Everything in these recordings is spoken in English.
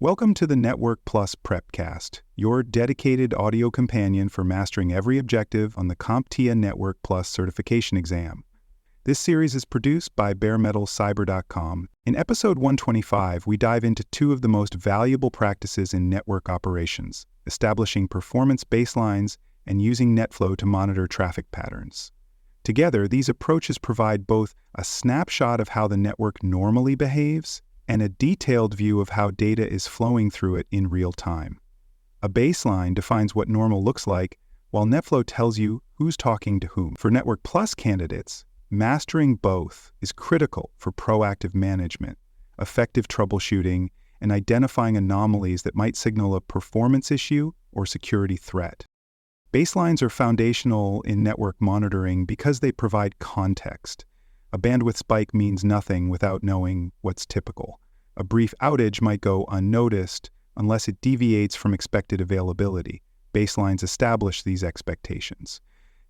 Welcome to the Network Plus Prepcast, your dedicated audio companion for mastering every objective on the CompTIA Network Plus certification exam. This series is produced by baremetalcyber.com. In episode 125, we dive into two of the most valuable practices in network operations, establishing performance baselines and using NetFlow to monitor traffic patterns. Together, these approaches provide both a snapshot of how the network normally behaves and a detailed view of how data is flowing through it in real time. A baseline defines what normal looks like, while NetFlow tells you who's talking to whom. For Network Plus candidates, mastering both is critical for proactive management, effective troubleshooting, and identifying anomalies that might signal a performance issue or security threat. Baselines are foundational in network monitoring because they provide context. A bandwidth spike means nothing without knowing what's typical. A brief outage might go unnoticed unless it deviates from expected availability. Baselines establish these expectations.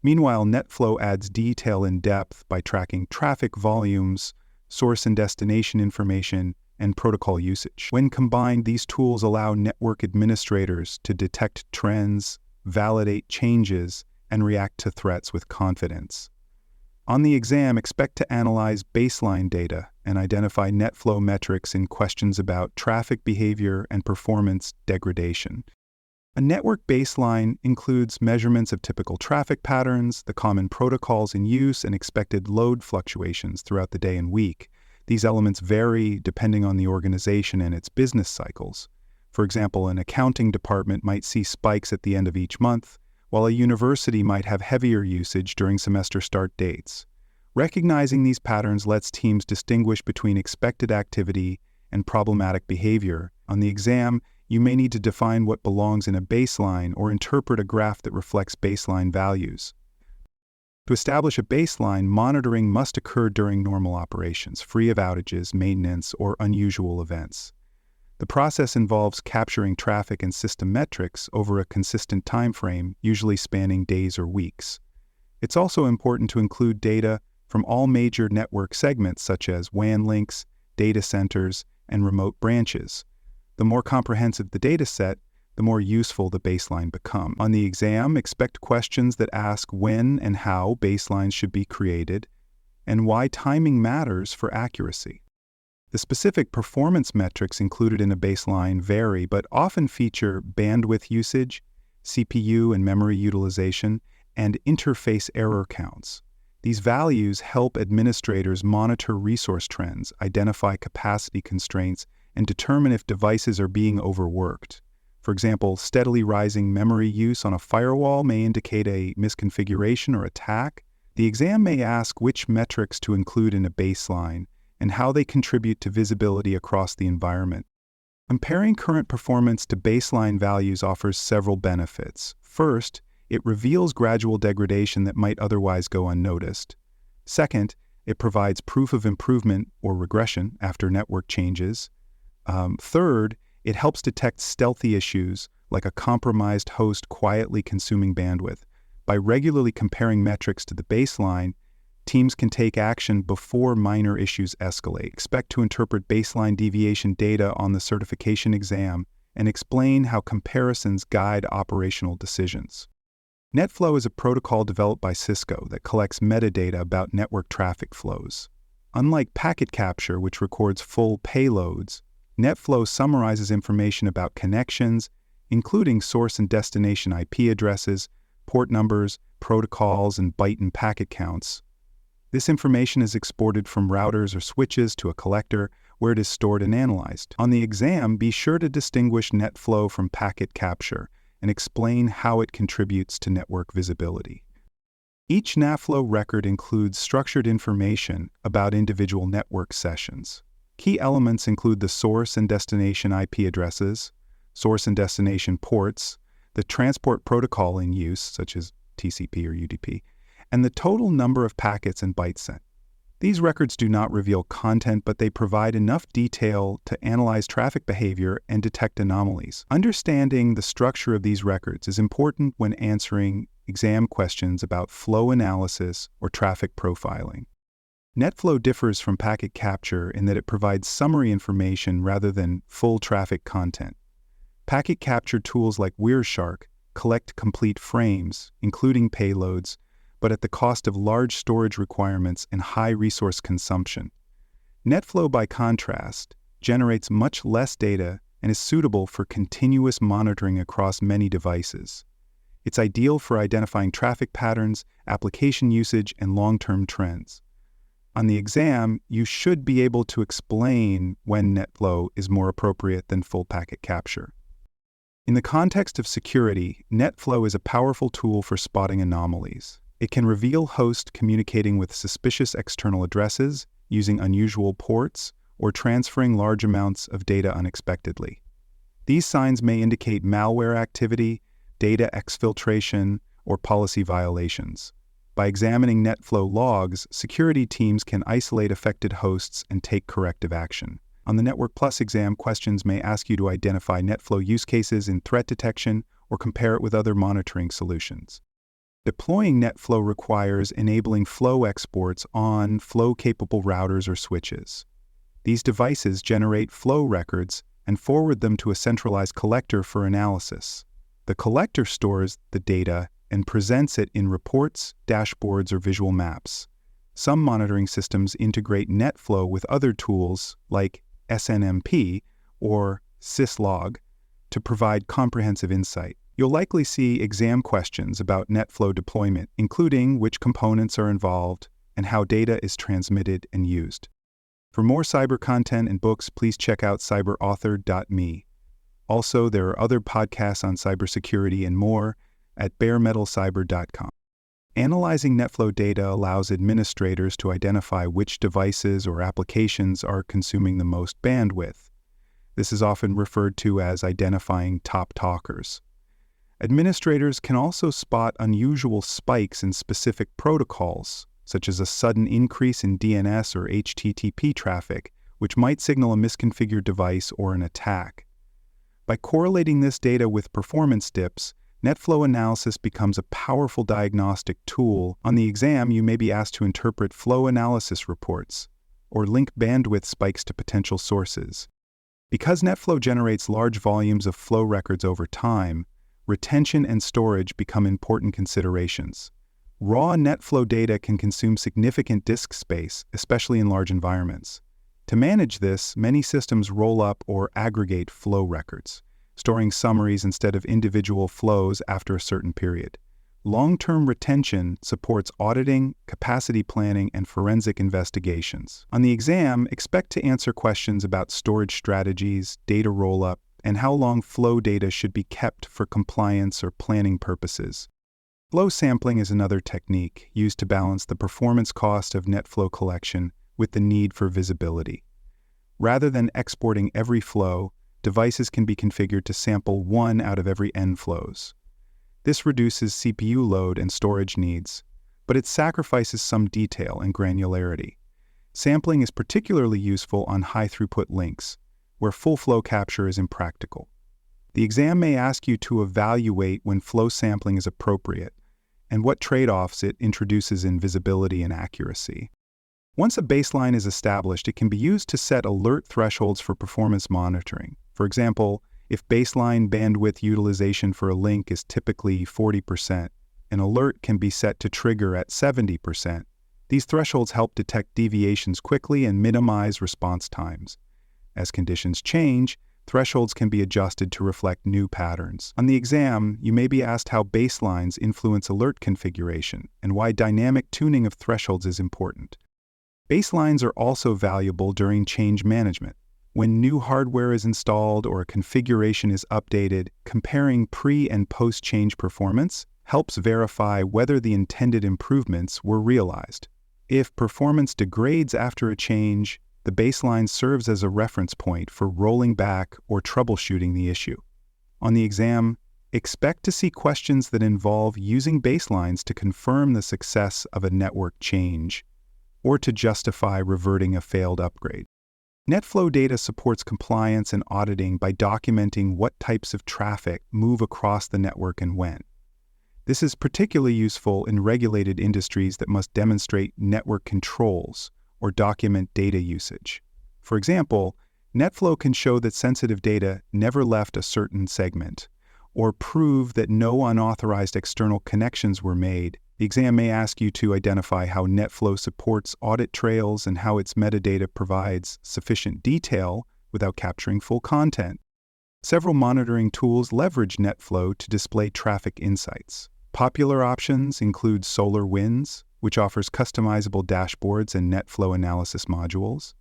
Meanwhile, NetFlow adds detail and depth by tracking traffic volumes, source and destination information, and protocol usage. When combined, these tools allow network administrators to detect trends, validate changes, and react to threats with confidence. On the exam, expect to analyze baseline data and identify NetFlow metrics in questions about traffic behavior and performance degradation. A network baseline includes measurements of typical traffic patterns, the common protocols in use, and expected load fluctuations throughout the day and week. These elements vary depending on the organization and its business cycles. For example, an accounting department might see spikes at the end of each month, while a university might have heavier usage during semester start dates. Recognizing these patterns lets teams distinguish between expected activity and problematic behavior. On the exam, you may need to define what belongs in a baseline or interpret a graph that reflects baseline values. To establish a baseline, monitoring must occur during normal operations, free of outages, maintenance, or unusual events. The process involves capturing traffic and system metrics over a consistent time frame, usually spanning days or weeks. It's also important to include data from all major network segments such as WAN links, data centers, and remote branches. The more comprehensive the data set, the more useful the baseline becomes. On the exam, expect questions that ask when and how baselines should be created and why timing matters for accuracy. The specific performance metrics included in a baseline vary but often feature bandwidth usage, CPU and memory utilization, and interface error counts. These values help administrators monitor resource trends, identify capacity constraints, and determine if devices are being overworked. For example, steadily rising memory use on a firewall may indicate a misconfiguration or attack. The exam may ask which metrics to include in a baseline and how they contribute to visibility across the environment. Comparing current performance to baseline values offers several benefits. First, it reveals gradual degradation that might otherwise go unnoticed. Second, it provides proof of improvement or regression after network changes. Third, it helps detect stealthy issues like a compromised host quietly consuming bandwidth. By regularly comparing metrics to the baseline, teams can take action before minor issues escalate. Expect to interpret baseline deviation data on the certification exam and explain how comparisons guide operational decisions. NetFlow is a protocol developed by Cisco that collects metadata about network traffic flows. Unlike packet capture, which records full payloads, NetFlow summarizes information about connections, including source and destination IP addresses, port numbers, protocols, and byte and packet counts. This information is exported from routers or switches to a collector where it is stored and analyzed. On the exam, be sure to distinguish NetFlow from packet capture and explain how it contributes to network visibility. Each NetFlow record includes structured information about individual network sessions. Key elements include the source and destination IP addresses, source and destination ports, the transport protocol in use, such as TCP or UDP, and the total number of packets and bytes sent. These records do not reveal content, but they provide enough detail to analyze traffic behavior and detect anomalies. Understanding the structure of these records is important when answering exam questions about flow analysis or traffic profiling. NetFlow differs from packet capture in that it provides summary information rather than full traffic content. Packet capture tools like Wireshark collect complete frames, including payloads, but at the cost of large storage requirements and high resource consumption. NetFlow, by contrast, generates much less data and is suitable for continuous monitoring across many devices. It's ideal for identifying traffic patterns, application usage, and long-term trends. On the exam, you should be able to explain when NetFlow is more appropriate than full packet capture. In the context of security, NetFlow is a powerful tool for spotting anomalies. It can reveal hosts communicating with suspicious external addresses, using unusual ports, or transferring large amounts of data unexpectedly. These signs may indicate malware activity, data exfiltration, or policy violations. By examining NetFlow logs, security teams can isolate affected hosts and take corrective action. On the Network Plus exam, questions may ask you to identify NetFlow use cases in threat detection or compare it with other monitoring solutions. Deploying NetFlow requires enabling flow exports on flow-capable routers or switches. These devices generate flow records and forward them to a centralized collector for analysis. The collector stores the data and presents it in reports, dashboards, or visual maps. Some monitoring systems integrate NetFlow with other tools like SNMP or syslog to provide comprehensive insight. You'll likely see exam questions about NetFlow deployment, including which components are involved and how data is transmitted and used. For more cyber content and books, please check out cyberauthor.me. Also, there are other podcasts on cybersecurity and more at baremetalcyber.com. Analyzing NetFlow data allows administrators to identify which devices or applications are consuming the most bandwidth. This is often referred to as identifying top talkers. Administrators can also spot unusual spikes in specific protocols, such as a sudden increase in DNS or HTTP traffic, which might signal a misconfigured device or an attack. By correlating this data with performance dips, NetFlow analysis becomes a powerful diagnostic tool. On the exam, you may be asked to interpret flow analysis reports or link bandwidth spikes to potential sources. Because NetFlow generates large volumes of flow records over time, retention and storage become important considerations. Raw NetFlow data can consume significant disk space, especially in large environments. To manage this, many systems roll up or aggregate flow records, storing summaries instead of individual flows after a certain period. Long-term retention supports auditing, capacity planning, and forensic investigations. On the exam, expect to answer questions about storage strategies, data roll-up, and how long flow data should be kept for compliance or planning purposes. Flow sampling is another technique used to balance the performance cost of NetFlow collection with the need for visibility. Rather than exporting every flow, devices can be configured to sample 1 out of every n flows. This reduces CPU load and storage needs, but it sacrifices some detail and granularity. Sampling is particularly useful on high-throughput links, where full flow capture is impractical. The exam may ask you to evaluate when flow sampling is appropriate and what trade-offs it introduces in visibility and accuracy. Once a baseline is established, it can be used to set alert thresholds for performance monitoring. For example, if baseline bandwidth utilization for a link is typically 40%, an alert can be set to trigger at 70%. These thresholds help detect deviations quickly and minimize response times. As conditions change, thresholds can be adjusted to reflect new patterns. On the exam, you may be asked how baselines influence alert configuration and why dynamic tuning of thresholds is important. Baselines are also valuable during change management. When new hardware is installed or a configuration is updated, comparing pre- and post-change performance helps verify whether the intended improvements were realized. If performance degrades after a change, the baseline serves as a reference point for rolling back or troubleshooting the issue. On the exam, expect to see questions that involve using baselines to confirm the success of a network change or to justify reverting a failed upgrade. NetFlow data supports compliance and auditing by documenting what types of traffic move across the network and when. This is particularly useful in regulated industries that must demonstrate network controls or document data usage. For example, NetFlow can show that sensitive data never left a certain segment, or prove that no unauthorized external connections were made. The exam may ask you to identify how NetFlow supports audit trails and how its metadata provides sufficient detail without capturing full content. Several monitoring tools leverage NetFlow to display traffic insights. Popular options include SolarWinds, which offers customizable dashboards and NetFlow analysis modules,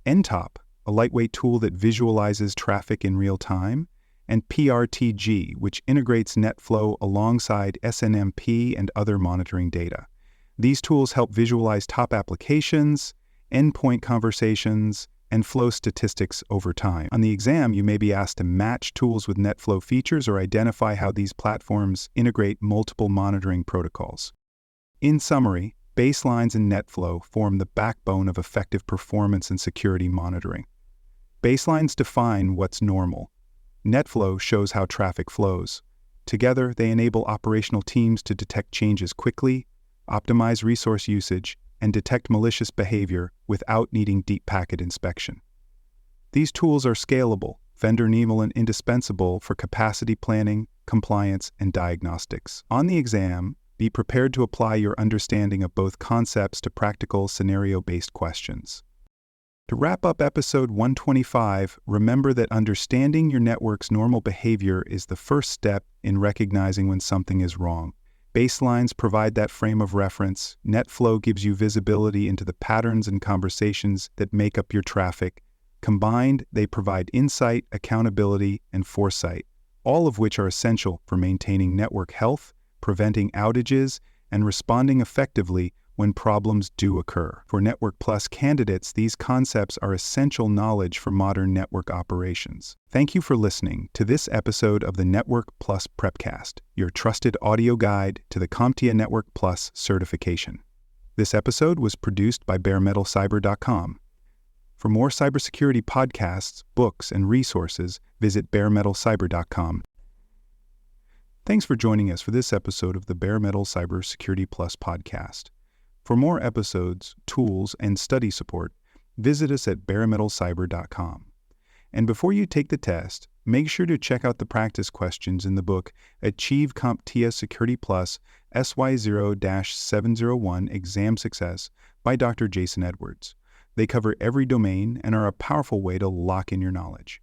NTOP, a lightweight tool that visualizes traffic in real time, and PRTG, which integrates NetFlow alongside SNMP and other monitoring data. These tools help visualize top applications, endpoint conversations, and flow statistics over time. On the exam, you may be asked to match tools with NetFlow features or identify how these platforms integrate multiple monitoring protocols. In summary, baselines in NetFlow form the backbone of effective performance and security monitoring. Baselines define what's normal. NetFlow shows how traffic flows. Together, they enable operational teams to detect changes quickly, optimize resource usage, and detect malicious behavior without needing deep packet inspection. These tools are scalable, vendor-neutral, and indispensable for capacity planning, compliance, and diagnostics. On the exam, be prepared to apply your understanding of both concepts to practical scenario-based questions. To wrap up episode 125, remember that understanding your network's normal behavior is the first step in recognizing when something is wrong. Baselines provide that frame of reference. NetFlow gives you visibility into the patterns and conversations that make up your traffic. Combined, they provide insight, accountability, and foresight, all of which are essential for maintaining network health, preventing outages, and responding effectively when problems do occur. For Network Plus candidates, these concepts are essential knowledge for modern network operations. Thank you for listening to this episode of the Network Plus Prepcast, your trusted audio guide to the CompTIA Network Plus certification. This episode was produced by baremetalcyber.com. For more cybersecurity podcasts, books, and resources, visit baremetalcyber.com. Thanks for joining us for this episode of the Bare Metal Cybersecurity Plus podcast. For more episodes, tools, and study support, visit us at baremetalcyber.com. And before you take the test, make sure to check out the practice questions in the book Achieve CompTIA Security Plus SY0-701 Exam Success by Dr. Jason Edwards. They cover every domain and are a powerful way to lock in your knowledge.